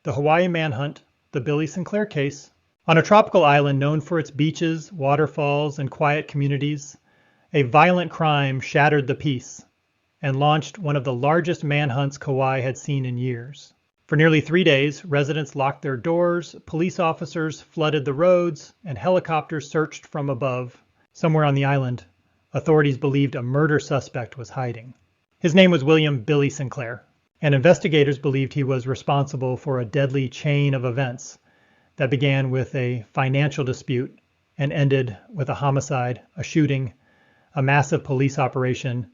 The Hawaii Manhunt, the Billy Sinclair case. On a tropical island known for its beaches, waterfalls, and quiet communities, a violent crime shattered the peace and launched one of the largest manhunts Kauai had seen in years. For nearly 3 days, residents locked their doors, police officers flooded the roads, and helicopters searched from above. Somewhere on the island, authorities believed a murder suspect was hiding. His name was William Billy Sinclair, and investigators believed he was responsible for a deadly chain of events that began with a financial dispute and ended with a homicide, a shooting, a massive police operation,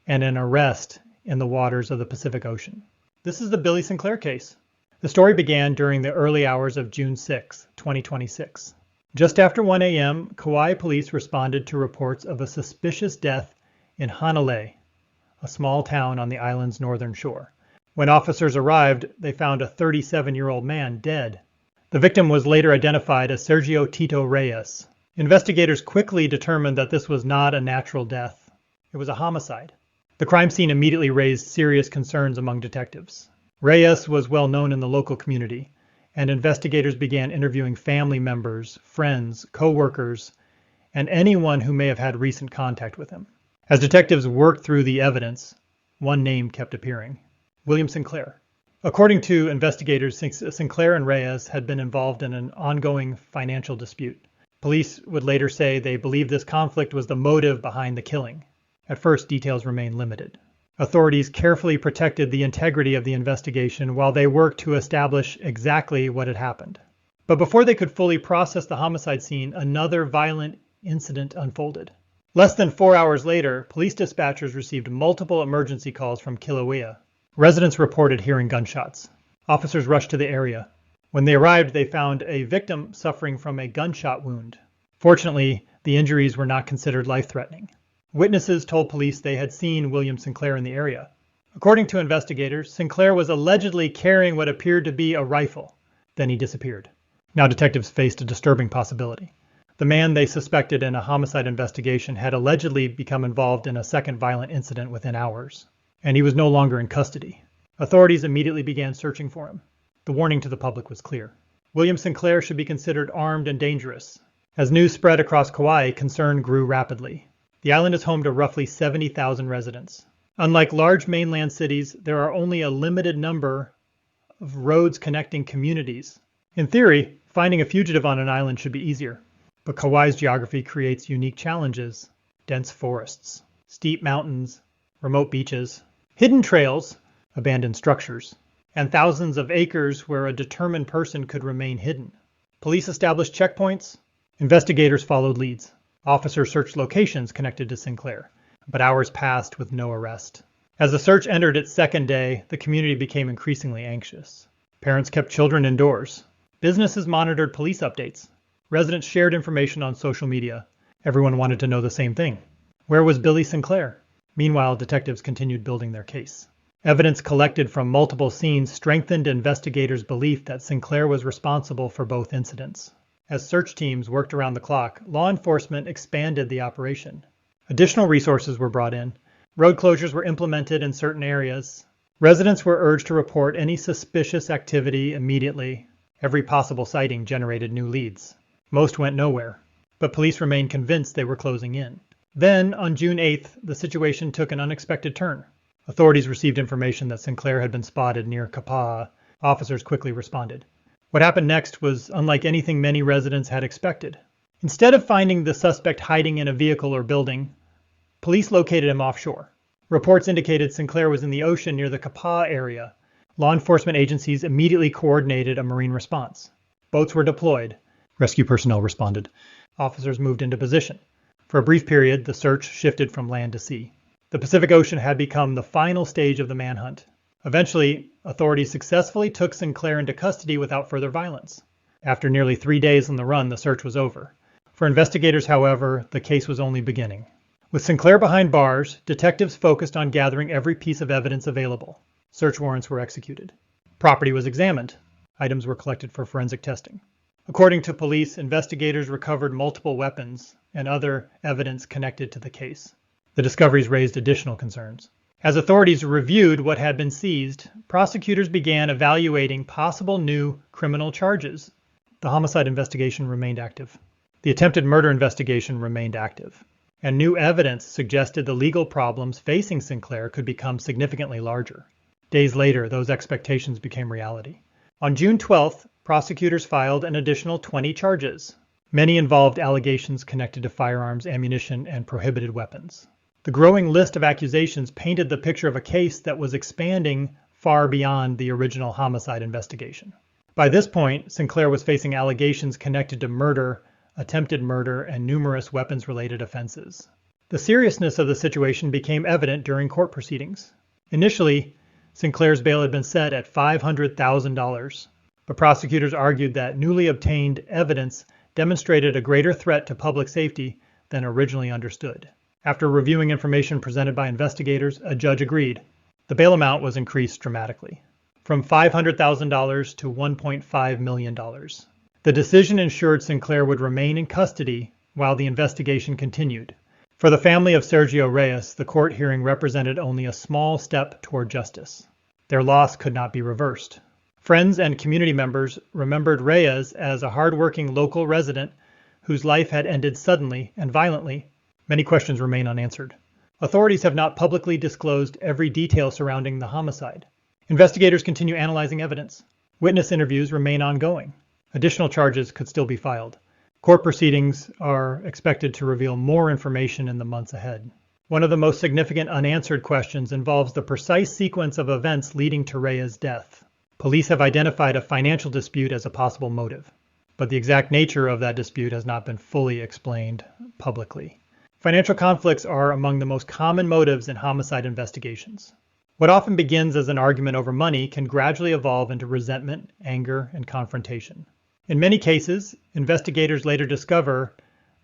and an arrest in the waters of the Pacific Ocean. This is the Billy Sinclair case. The story began during the early hours of June 6, 2026. Just after 1 a.m., Kauai police responded to reports of a suspicious death in Hanalei, a small town on the island's northern shore. When officers arrived, they found a 37-year-old man dead. The victim was later identified as Sergio Tito Reyes. Investigators quickly determined that this was not a natural death. It was a homicide. The crime scene immediately raised serious concerns among detectives. Reyes was well known in the local community, and investigators began interviewing family members, friends, co-workers, and anyone who may have had recent contact with him. As detectives worked through the evidence, one name kept appearing: William Sinclair. According to investigators, Sinclair and Reyes had been involved in an ongoing financial dispute. Police would later say they believed this conflict was the motive behind the killing. At first, details remained limited. Authorities carefully protected the integrity of the investigation while they worked to establish exactly what had happened. But before they could fully process the homicide scene, another violent incident unfolded. Less than 4 hours later, police dispatchers received multiple emergency calls from Kilauea. Residents reported hearing gunshots. Officers rushed to the area. When they arrived, they found a victim suffering from a gunshot wound. Fortunately, the injuries were not considered life-threatening. Witnesses told police they had seen William Sinclair in the area. According to investigators, Sinclair was allegedly carrying what appeared to be a rifle. Then he disappeared. Now detectives faced a disturbing possibility. The man they suspected in a homicide investigation had allegedly become involved in a second violent incident within hours, and he was no longer in custody. Authorities immediately began searching for him. The warning to the public was clear. William Sinclair should be considered armed and dangerous. As news spread across Kauai, concern grew rapidly. The island is home to roughly 70,000 residents. Unlike large mainland cities, there are only a limited number of roads connecting communities. In theory, finding a fugitive on an island should be easier. But Kauai's geography creates unique challenges: dense forests, steep mountains, remote beaches, hidden trails, abandoned structures, and thousands of acres where a determined person could remain hidden. Police established checkpoints. Investigators followed leads. Officers searched locations connected to Sinclair, but hours passed with no arrest. As the search entered its second day, the community became increasingly anxious. Parents kept children indoors. Businesses monitored police updates. Residents shared information on social media. Everyone wanted to know the same thing: where was Billy Sinclair? Meanwhile, detectives continued building their case. Evidence collected from multiple scenes strengthened investigators' belief that Sinclair was responsible for both incidents. As search teams worked around the clock, law enforcement expanded the operation. Additional resources were brought in. Road closures were implemented in certain areas. Residents were urged to report any suspicious activity immediately. Every possible sighting generated new leads. Most went nowhere, but police remained convinced they were closing in. Then, on June 8th, the situation took an unexpected turn. Authorities received information that Sinclair had been spotted near Kapaa. Officers quickly responded. What happened next was unlike anything many residents had expected. Instead of finding the suspect hiding in a vehicle or building, police located him offshore. Reports indicated Sinclair was in the ocean near the Kapaa area. Law enforcement agencies immediately coordinated a marine response. Boats were deployed. Rescue personnel responded. Officers moved into position. For a brief period, the search shifted from land to sea. The Pacific Ocean had become the final stage of the manhunt. Eventually, authorities successfully took Sinclair into custody without further violence. After nearly 3 days on the run, the search was over. For investigators, however, the case was only beginning. With Sinclair behind bars, detectives focused on gathering every piece of evidence available. Search warrants were executed. Property was examined. Items were collected for forensic testing. According to police, investigators recovered multiple weapons and other evidence connected to the case. The discoveries raised additional concerns. As authorities reviewed what had been seized, prosecutors began evaluating possible new criminal charges. The homicide investigation remained active. The attempted murder investigation remained active. And new evidence suggested the legal problems facing Sinclair could become significantly larger. Days later, those expectations became reality. On June 12th, prosecutors filed an additional 20 charges. Many involved allegations connected to firearms, ammunition, and prohibited weapons. The growing list of accusations painted the picture of a case that was expanding far beyond the original homicide investigation. By this point, Sinclair was facing allegations connected to murder, attempted murder, and numerous weapons-related offenses. The seriousness of the situation became evident during court proceedings. Initially, Sinclair's bail had been set at $500,000, but prosecutors argued that newly obtained evidence demonstrated a greater threat to public safety than originally understood. After reviewing information presented by investigators, a judge agreed. The bail amount was increased dramatically, from $500,000 to $1.5 million. The decision ensured Sinclair would remain in custody while the investigation continued. For the family of Sergio Reyes, the court hearing represented only a small step toward justice. Their loss could not be reversed. Friends and community members remembered Reyes as a hardworking local resident whose life had ended suddenly and violently. Many questions remain unanswered. Authorities have not publicly disclosed every detail surrounding the homicide. Investigators continue analyzing evidence. Witness interviews remain ongoing. Additional charges could still be filed. Court proceedings are expected to reveal more information in the months ahead. One of the most significant unanswered questions involves the precise sequence of events leading to Reyes' death. Police have identified a financial dispute as a possible motive, but the exact nature of that dispute has not been fully explained publicly. Financial conflicts are among the most common motives in homicide investigations. What often begins as an argument over money can gradually evolve into resentment, anger, and confrontation. In many cases, investigators later discover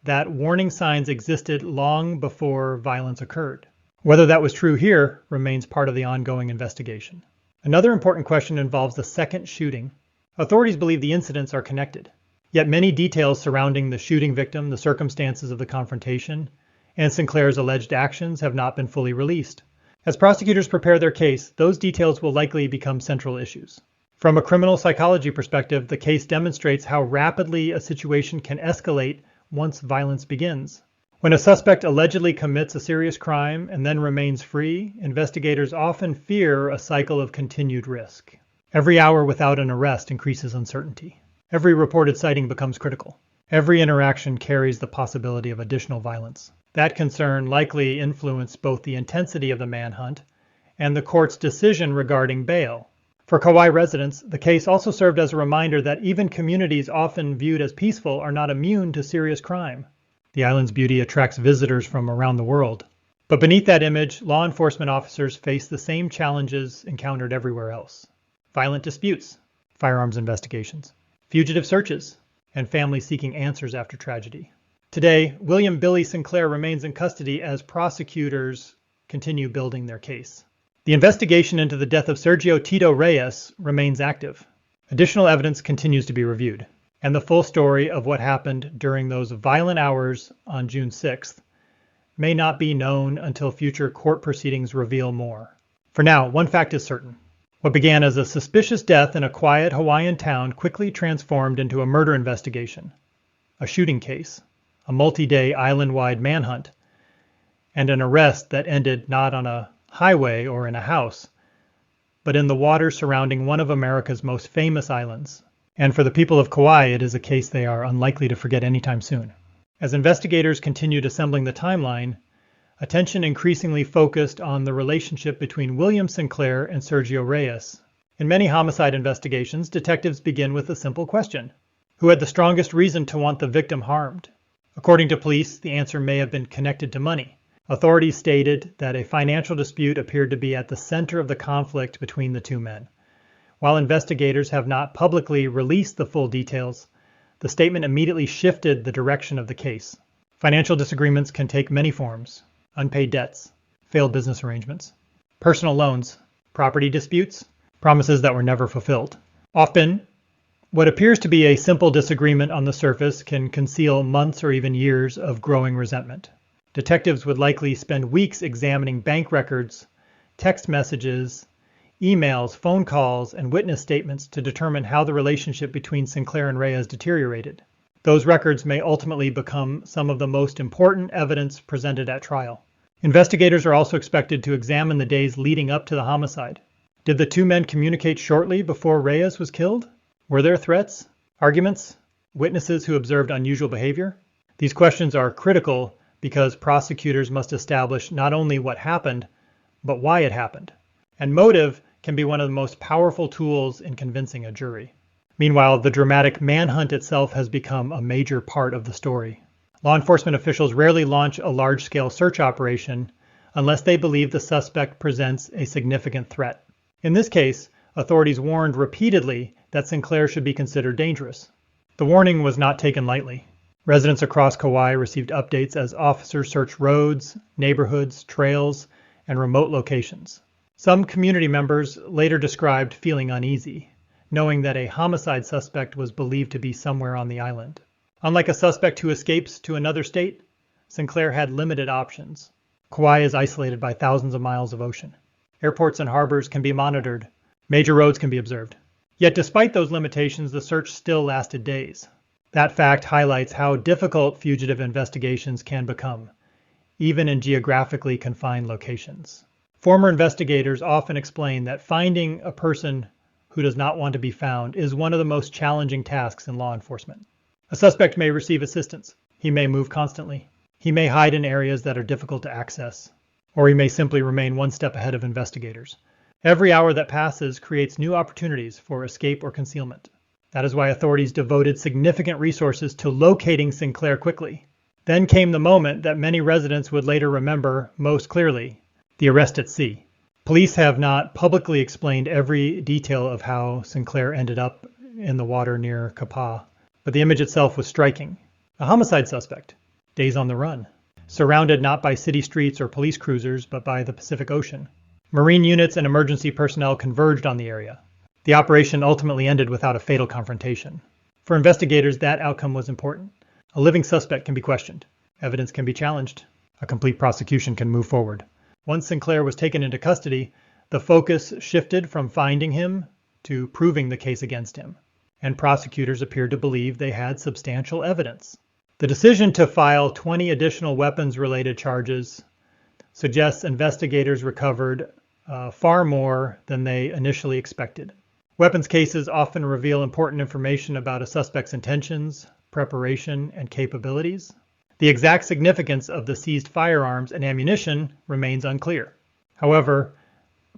that warning signs existed long before violence occurred. Whether that was true here remains part of the ongoing investigation. Another important question involves the second shooting. Authorities believe the incidents are connected, yet many details surrounding the shooting victim, the circumstances of the confrontation, and Sinclair's alleged actions have not been fully released. As prosecutors prepare their case, those details will likely become central issues. From a criminal psychology perspective, the case demonstrates how rapidly a situation can escalate once violence begins. When a suspect allegedly commits a serious crime and then remains free, investigators often fear a cycle of continued risk. Every hour without an arrest increases uncertainty. Every reported sighting becomes critical. Every interaction carries the possibility of additional violence. That concern likely influenced both the intensity of the manhunt and the court's decision regarding bail. For Kauai residents, the case also served as a reminder that even communities often viewed as peaceful are not immune to serious crime. The island's beauty attracts visitors from around the world. But beneath that image, law enforcement officers face the same challenges encountered everywhere else. Violent disputes, firearms investigations, fugitive searches, and families seeking answers after tragedy. Today, William Billy Sinclair remains in custody as prosecutors continue building their case. The investigation into the death of Sergio Tito Reyes remains active. Additional evidence continues to be reviewed, and the full story of what happened during those violent hours on June 6th may not be known until future court proceedings reveal more. For now, one fact is certain. What began as a suspicious death in a quiet Hawaiian town quickly transformed into a murder investigation, a shooting case, a multi-day island-wide manhunt, and an arrest that ended not on a highway or in a house, but in the water surrounding one of America's most famous islands. And for the people of Kauai, it is a case they are unlikely to forget anytime soon. As investigators continued assembling the timeline, attention increasingly focused on the relationship between William Sinclair and Sergio Reyes. In many homicide investigations, detectives begin with a simple question: who had the strongest reason to want the victim harmed? According to police, the answer may have been connected to money. Authorities stated that a financial dispute appeared to be at the center of the conflict between the two men. While investigators have not publicly released the full details, the statement immediately shifted the direction of the case. Financial disagreements can take many forms: unpaid debts, failed business arrangements, personal loans, property disputes, promises that were never fulfilled. Often, what appears to be a simple disagreement on the surface can conceal months or even years of growing resentment. Detectives would likely spend weeks examining bank records, text messages, emails, phone calls, and witness statements to determine how the relationship between Sinclair and Reyes deteriorated. Those records may ultimately become some of the most important evidence presented at trial. Investigators are also expected to examine the days leading up to the homicide. Did the two men communicate shortly before Reyes was killed? Were there threats, arguments, witnesses who observed unusual behavior? These questions are critical because prosecutors must establish not only what happened, but why it happened. And motive can be one of the most powerful tools in convincing a jury. Meanwhile, the dramatic manhunt itself has become a major part of the story. Law enforcement officials rarely launch a large-scale search operation unless they believe the suspect presents a significant threat. In this case, authorities warned repeatedly that Sinclair should be considered dangerous. The warning was not taken lightly. Residents across Kauai received updates as officers searched roads, neighborhoods, trails, and remote locations. Some community members later described feeling uneasy, knowing that a homicide suspect was believed to be somewhere on the island. Unlike a suspect who escapes to another state, Sinclair had limited options. Kauai is isolated by thousands of miles of ocean. Airports and harbors can be monitored. Major roads can be observed. Yet despite those limitations, the search still lasted days. That fact highlights how difficult fugitive investigations can become, even in geographically confined locations. Former investigators often explain that finding a person who does not want to be found is one of the most challenging tasks in law enforcement. A suspect may receive assistance. He may move constantly. He may hide in areas that are difficult to access, or he may simply remain one step ahead of investigators. Every hour that passes creates new opportunities for escape or concealment. That is why authorities devoted significant resources to locating Sinclair quickly. Then came the moment that many residents would later remember most clearly, the arrest at sea. Police have not publicly explained every detail of how Sinclair ended up in the water near Kapaa, but the image itself was striking. A homicide suspect, days on the run, surrounded not by city streets or police cruisers, but by the Pacific Ocean. Marine units and emergency personnel converged on the area. The operation ultimately ended without a fatal confrontation. For investigators, that outcome was important. A living suspect can be questioned. Evidence can be challenged. A complete prosecution can move forward. Once Sinclair was taken into custody, the focus shifted from finding him to proving the case against him, and prosecutors appeared to believe they had substantial evidence. The decision to file 20 additional weapons-related charges suggests investigators recovered far more than they initially expected. Weapons cases often reveal important information about a suspect's intentions, preparation, and capabilities. The exact significance of the seized firearms and ammunition remains unclear. However,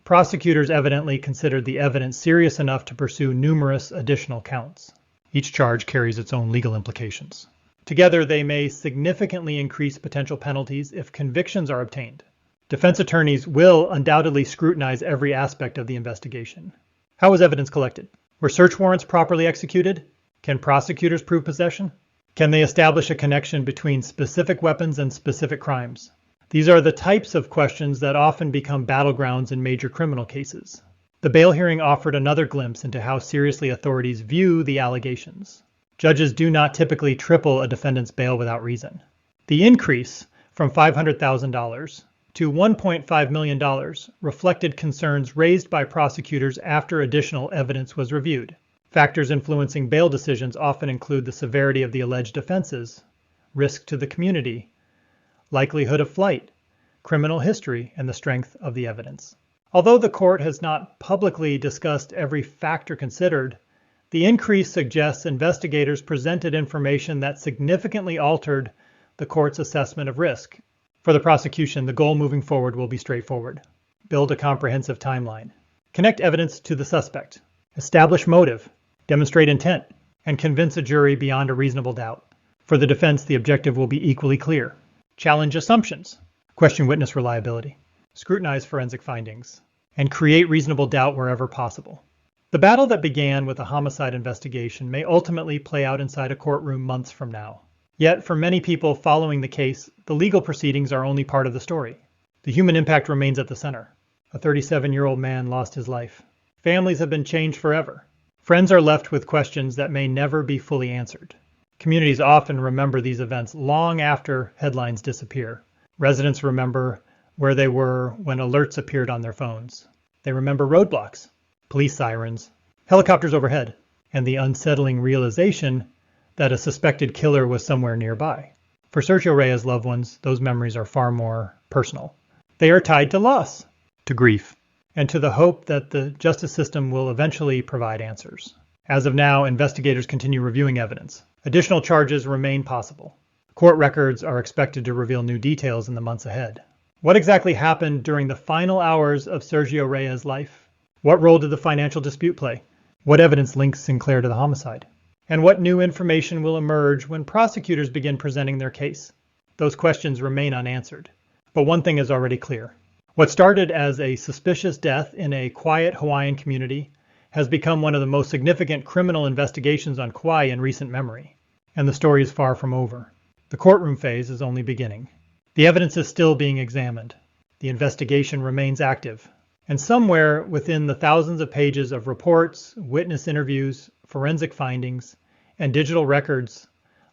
prosecutors evidently considered the evidence serious enough to pursue numerous additional counts. Each charge carries its own legal implications. Together, they may significantly increase potential penalties if convictions are obtained. Defense attorneys will undoubtedly scrutinize every aspect of the investigation. How was evidence collected? Were search warrants properly executed? Can prosecutors prove possession? Can they establish a connection between specific weapons and specific crimes? These are the types of questions that often become battlegrounds in major criminal cases. The bail hearing offered another glimpse into how seriously authorities view the allegations. Judges do not typically triple a defendant's bail without reason. The increase from $500,000 to $1.5 million reflected concerns raised by prosecutors after additional evidence was reviewed. Factors influencing bail decisions often include the severity of the alleged offenses, risk to the community, likelihood of flight, criminal history, and the strength of the evidence. Although the court has not publicly discussed every factor considered, the increase suggests investigators presented information that significantly altered the court's assessment of risk. For the prosecution, the goal moving forward will be straightforward. Build a comprehensive timeline. Connect evidence to the suspect. Establish motive. Demonstrate intent. And convince a jury beyond a reasonable doubt. For the defense, the objective will be equally clear. Challenge assumptions. Question witness reliability. Scrutinize forensic findings. And create reasonable doubt wherever possible. The battle that began with a homicide investigation may ultimately play out inside a courtroom months from now. Yet, for many people following the case, the legal proceedings are only part of the story. The human impact remains at the center. A 37-year-old man lost his life. Families have been changed forever. Friends are left with questions that may never be fully answered. Communities often remember these events long after headlines disappear. Residents remember where they were when alerts appeared on their phones. They remember roadblocks, police sirens, helicopters overhead, and the unsettling realization that a suspected killer was somewhere nearby. For Sergio Reyes' loved ones, those memories are far more personal. They are tied to loss, to grief, and to the hope that the justice system will eventually provide answers. As of now, investigators continue reviewing evidence. Additional charges remain possible. Court records are expected to reveal new details in the months ahead. What exactly happened during the final hours of Sergio Reyes' life? What role did the financial dispute play? What evidence links Sinclair to the homicide? And what new information will emerge when prosecutors begin presenting their case? Those questions remain unanswered. But one thing is already clear. What started as a suspicious death in a quiet Hawaiian community has become one of the most significant criminal investigations on Kauai in recent memory. And the story is far from over. The courtroom phase is only beginning. The evidence is still being examined. The investigation remains active. And somewhere within the thousands of pages of reports, witness interviews, forensic findings, and digital records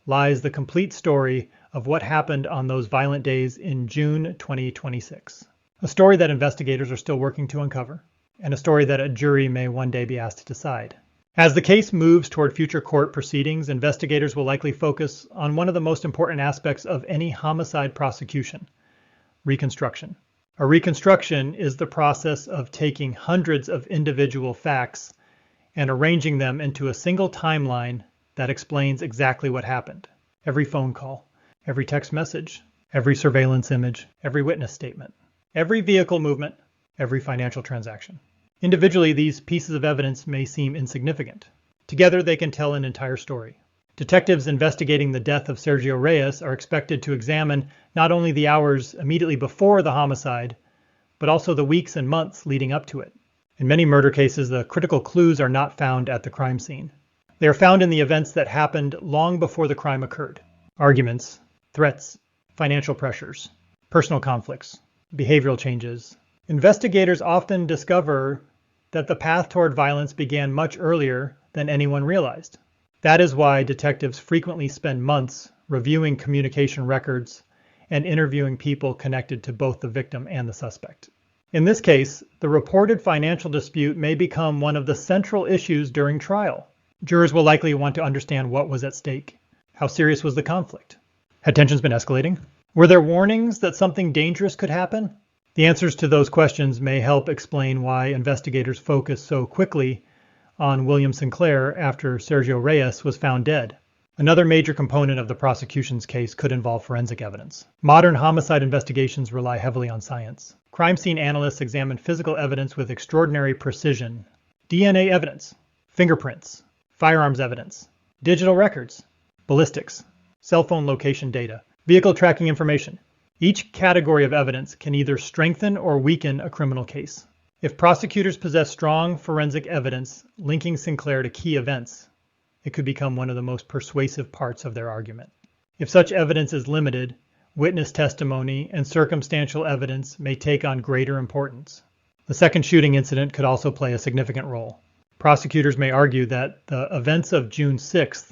lies the complete story of what happened on those violent days in June 2026. A story that investigators are still working to uncover, and a story that a jury may one day be asked to decide. As the case moves toward future court proceedings, investigators will likely focus on one of the most important aspects of any homicide prosecution: reconstruction. A reconstruction is the process of taking hundreds of individual facts and arranging them into a single timeline that explains exactly what happened. Every phone call, every text message, every surveillance image, every witness statement, every vehicle movement, every financial transaction. Individually, these pieces of evidence may seem insignificant. Together, they can tell an entire story. Detectives investigating the death of Sergio Reyes are expected to examine not only the hours immediately before the homicide, but also the weeks and months leading up to it. In many murder cases, the critical clues are not found at the crime scene. They are found in the events that happened long before the crime occurred. Arguments, threats, financial pressures, personal conflicts, behavioral changes. Investigators often discover that the path toward violence began much earlier than anyone realized. That is why detectives frequently spend months reviewing communication records and interviewing people connected to both the victim and the suspect. In this case, the reported financial dispute may become one of the central issues during trial. Jurors will likely want to understand what was at stake. How serious was the conflict? Had tensions been escalating? Were there warnings that something dangerous could happen? The answers to those questions may help explain why investigators focused so quickly on William Sinclair after Sergio Reyes was found dead. Another major component of the prosecution's case could involve forensic evidence. Modern homicide investigations rely heavily on science. Crime scene analysts examine physical evidence with extraordinary precision. DNA evidence, fingerprints, firearms evidence, digital records, ballistics, cell phone location data, vehicle tracking information. Each category of evidence can either strengthen or weaken a criminal case. If prosecutors possess strong forensic evidence linking Sinclair to key events, it could become one of the most persuasive parts of their argument. If such evidence is limited, witness testimony and circumstantial evidence may take on greater importance. The second shooting incident could also play a significant role. Prosecutors may argue that the events of June 6th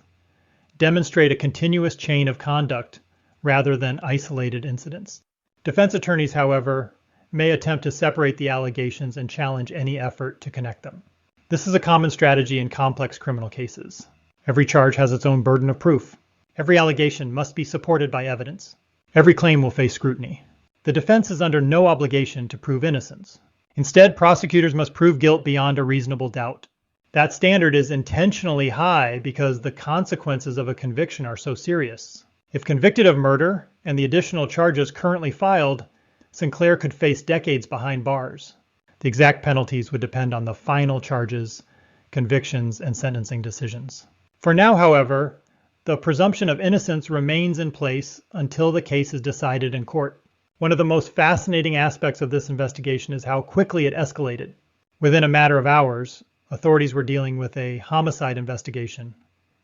demonstrate a continuous chain of conduct rather than isolated incidents. Defense attorneys, however, may attempt to separate the allegations and challenge any effort to connect them. This is a common strategy in complex criminal cases. Every charge has its own burden of proof. Every allegation must be supported by evidence. Every claim will face scrutiny. The defense is under no obligation to prove innocence. Instead, prosecutors must prove guilt beyond a reasonable doubt. That standard is intentionally high because the consequences of a conviction are so serious. If convicted of murder and the additional charges currently filed, Sinclair could face decades behind bars. The exact penalties would depend on the final charges, convictions, and sentencing decisions. For now, however, the presumption of innocence remains in place until the case is decided in court. One of the most fascinating aspects of this investigation is how quickly it escalated. Within a matter of hours, authorities were dealing with a homicide investigation,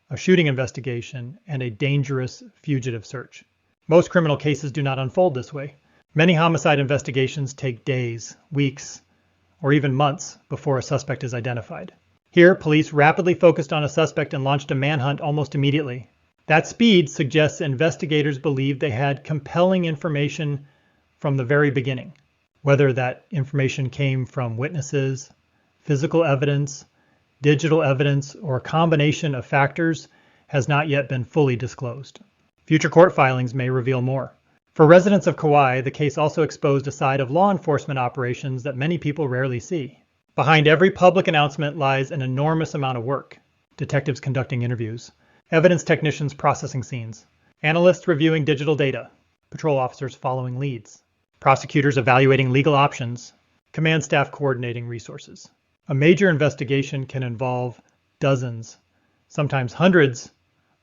a shooting investigation, and a dangerous fugitive search. Most criminal cases do not unfold this way. Many homicide investigations take days, weeks, or even months before a suspect is identified. Here, police rapidly focused on a suspect and launched a manhunt almost immediately. That speed suggests investigators believed they had compelling information from the very beginning. Whether that information came from witnesses, physical evidence, digital evidence, or a combination of factors has not yet been fully disclosed. Future court filings may reveal more. For residents of Kauai, the case also exposed a side of law enforcement operations that many people rarely see. Behind every public announcement lies an enormous amount of work. Detectives conducting interviews, evidence technicians processing scenes, analysts reviewing digital data, patrol officers following leads, prosecutors evaluating legal options, command staff coordinating resources. A major investigation can involve dozens, sometimes hundreds,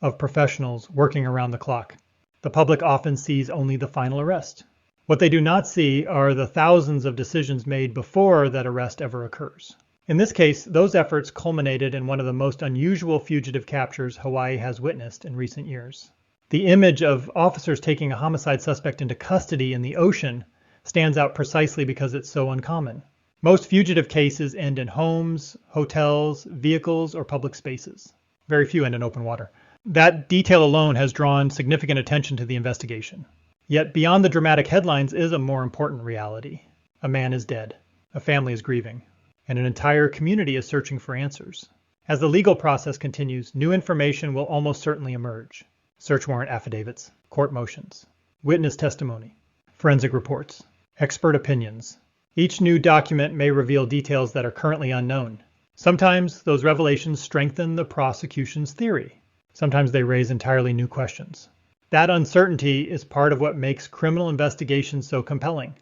of professionals working around the clock. The public often sees only the final arrest. What they do not see are the thousands of decisions made before that arrest ever occurs. In this case, those efforts culminated in one of the most unusual fugitive captures Hawaii has witnessed in recent years. The image of officers taking a homicide suspect into custody in the ocean stands out precisely because it's so uncommon. Most fugitive cases end in homes, hotels, vehicles, or public spaces. Very few end in open water. That detail alone has drawn significant attention to the investigation. Yet beyond the dramatic headlines is a more important reality. A man is dead, a family is grieving, and an entire community is searching for answers. As the legal process continues, new information will almost certainly emerge. Search warrant affidavits, court motions, witness testimony, forensic reports, expert opinions. Each new document may reveal details that are currently unknown. Sometimes those revelations strengthen the prosecution's theory. Sometimes they raise entirely new questions. That uncertainty is part of what makes criminal investigations so compelling.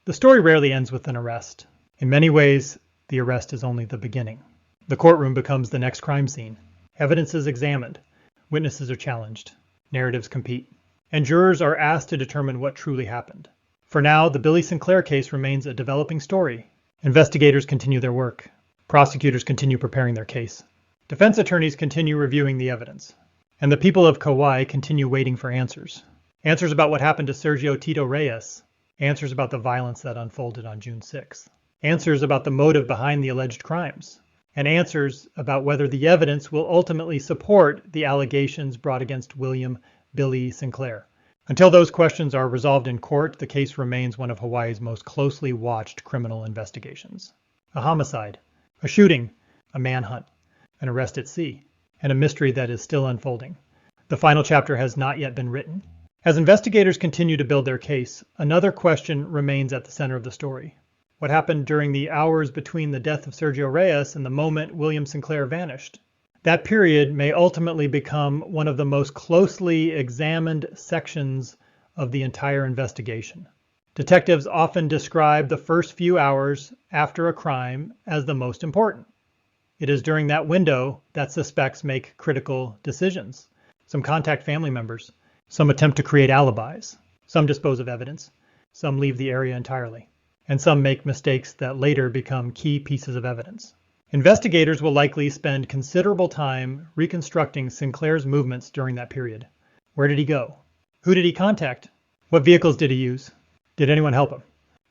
The story rarely ends with an arrest. In many ways, the arrest is only the beginning. The courtroom becomes the next crime scene. Evidence is examined. Witnesses are challenged. Narratives compete. And jurors are asked to determine what truly happened. For now, the Billy Sinclair case remains a developing story. Investigators continue their work. Prosecutors continue preparing their case. Defense attorneys continue reviewing the evidence. And the people of Kauai continue waiting for answers. Answers about what happened to Sergio Tito Reyes. Answers about the violence that unfolded on June 6th. Answers about the motive behind the alleged crimes. And answers about whether the evidence will ultimately support the allegations brought against William Billy Sinclair. Until those questions are resolved in court, the case remains one of Hawaii's most closely watched criminal investigations. A homicide, a shooting, a manhunt, an arrest at sea, and a mystery that is still unfolding. The final chapter has not yet been written. As investigators continue to build their case, another question remains at the center of the story. What happened during the hours between the death of Sergio Reyes and the moment William Sinclair vanished? That period may ultimately become one of the most closely examined sections of the entire investigation. Detectives often describe the first few hours after a crime as the most important. It is during that window that suspects make critical decisions. Some contact family members. Some attempt to create alibis. Some dispose of evidence. Some leave the area entirely. And some make mistakes that later become key pieces of evidence. Investigators will likely spend considerable time reconstructing Sinclair's movements during that period. Where did he go? Who did he contact? What vehicles did he use? Did anyone help him?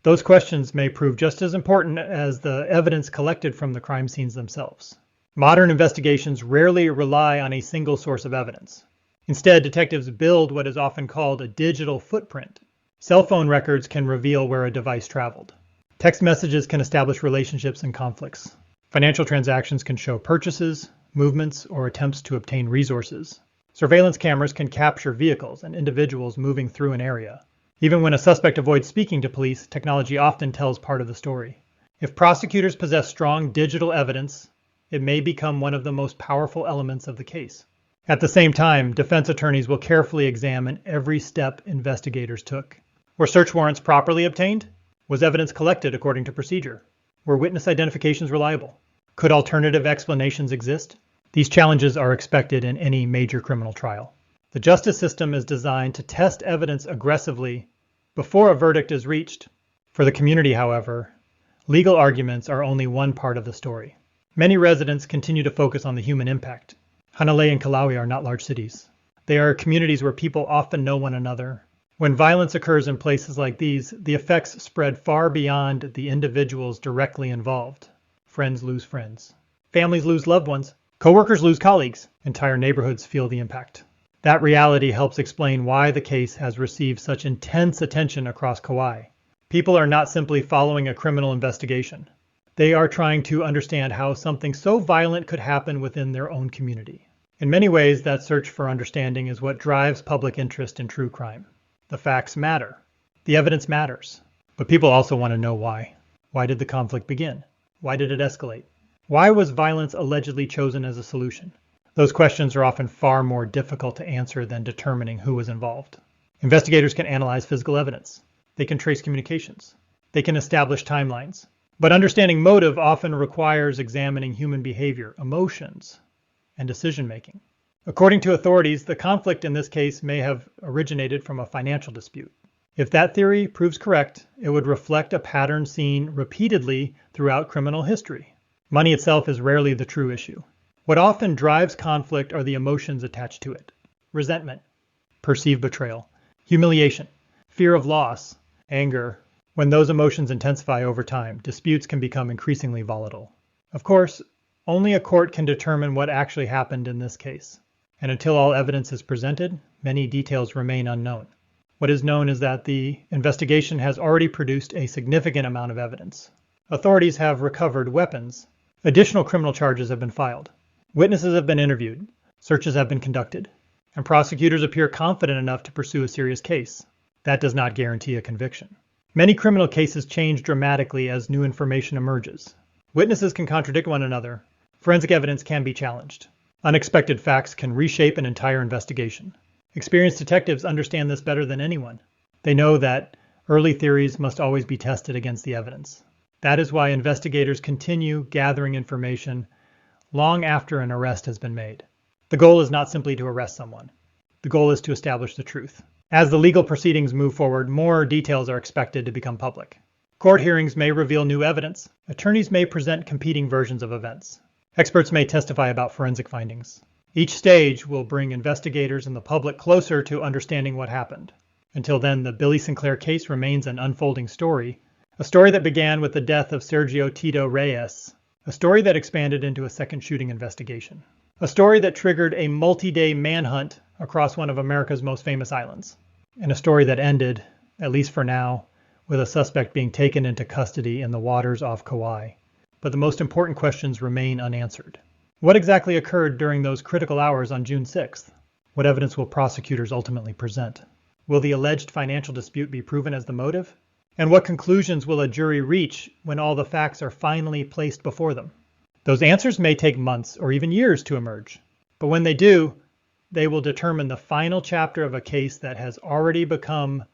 Those questions may prove just as important as the evidence collected from the crime scenes themselves. Modern investigations rarely rely on a single source of evidence. Instead, detectives build what is often called a digital footprint. Cell phone records can reveal where a device traveled. Text messages can establish relationships and conflicts. Financial transactions can show purchases, movements, or attempts to obtain resources. Surveillance cameras can capture vehicles and individuals moving through an area. Even when a suspect avoids speaking to police, technology often tells part of the story. If prosecutors possess strong digital evidence, it may become one of the most powerful elements of the case. At the same time, defense attorneys will carefully examine every step investigators took. Were search warrants properly obtained? Was evidence collected according to procedure? Were witness identifications reliable? Could alternative explanations exist? These challenges are expected in any major criminal trial. The justice system is designed to test evidence aggressively before a verdict is reached. For the community, however, legal arguments are only one part of the story. Many residents continue to focus on the human impact. Hanalei and Kauai are not large cities. They are communities where people often know one another. When violence occurs in places like these, the effects spread far beyond the individuals directly involved. Friends lose friends. Families lose loved ones. Coworkers lose colleagues. Entire neighborhoods feel the impact. That reality helps explain why the case has received such intense attention across Kauai. People are not simply following a criminal investigation. They are trying to understand how something so violent could happen within their own community. In many ways, that search for understanding is what drives public interest in true crime. The facts matter. The evidence matters. But people also want to know why. Why did the conflict begin? Why did it escalate? Why was violence allegedly chosen as a solution? Those questions are often far more difficult to answer than determining who was involved. Investigators can analyze physical evidence. They can trace communications. They can establish timelines. But understanding motive often requires examining human behavior, emotions, and decision-making. According to authorities, the conflict in this case may have originated from a financial dispute. If that theory proves correct, it would reflect a pattern seen repeatedly throughout criminal history. Money itself is rarely the true issue. What often drives conflict are the emotions attached to it. Resentment, perceived betrayal, humiliation, fear of loss, anger. When those emotions intensify over time, disputes can become increasingly volatile. Of course, only a court can determine what actually happened in this case. And until all evidence is presented, many details remain unknown. What is known is that the investigation has already produced a significant amount of evidence. Authorities have recovered weapons. Additional criminal charges have been filed. Witnesses have been interviewed. Searches have been conducted. And prosecutors appear confident enough to pursue a serious case. That does not guarantee a conviction. Many criminal cases change dramatically as new information emerges. Witnesses can contradict one another. Forensic evidence can be challenged. Unexpected facts can reshape an entire investigation. Experienced detectives understand this better than anyone. They know that early theories must always be tested against the evidence. That is why investigators continue gathering information long after an arrest has been made. The goal is not simply to arrest someone. The goal is to establish the truth. As the legal proceedings move forward, more details are expected to become public. Court hearings may reveal new evidence. Attorneys may present competing versions of events. Experts may testify about forensic findings. Each stage will bring investigators and the public closer to understanding what happened. Until then, the Billy Sinclair case remains an unfolding story, a story that began with the death of Sergio Tito Reyes, a story that expanded into a second shooting investigation, a story that triggered a multi-day manhunt across one of America's most famous islands, and a story that ended, at least for now, with a suspect being taken into custody in the waters off Kauai. But the most important questions remain unanswered. What exactly occurred during those critical hours on June 6th? What evidence will prosecutors ultimately present? Will the alleged financial dispute be proven as the motive? And what conclusions will a jury reach when all the facts are finally placed before them? Those answers may take months or even years to emerge. But when they do, they will determine the final chapter of a case that has already become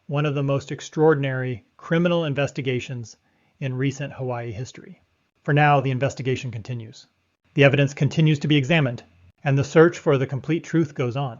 one of the most extraordinary criminal investigations in recent Hawaii history. For now, the investigation continues. The evidence continues to be examined, and the search for the complete truth goes on.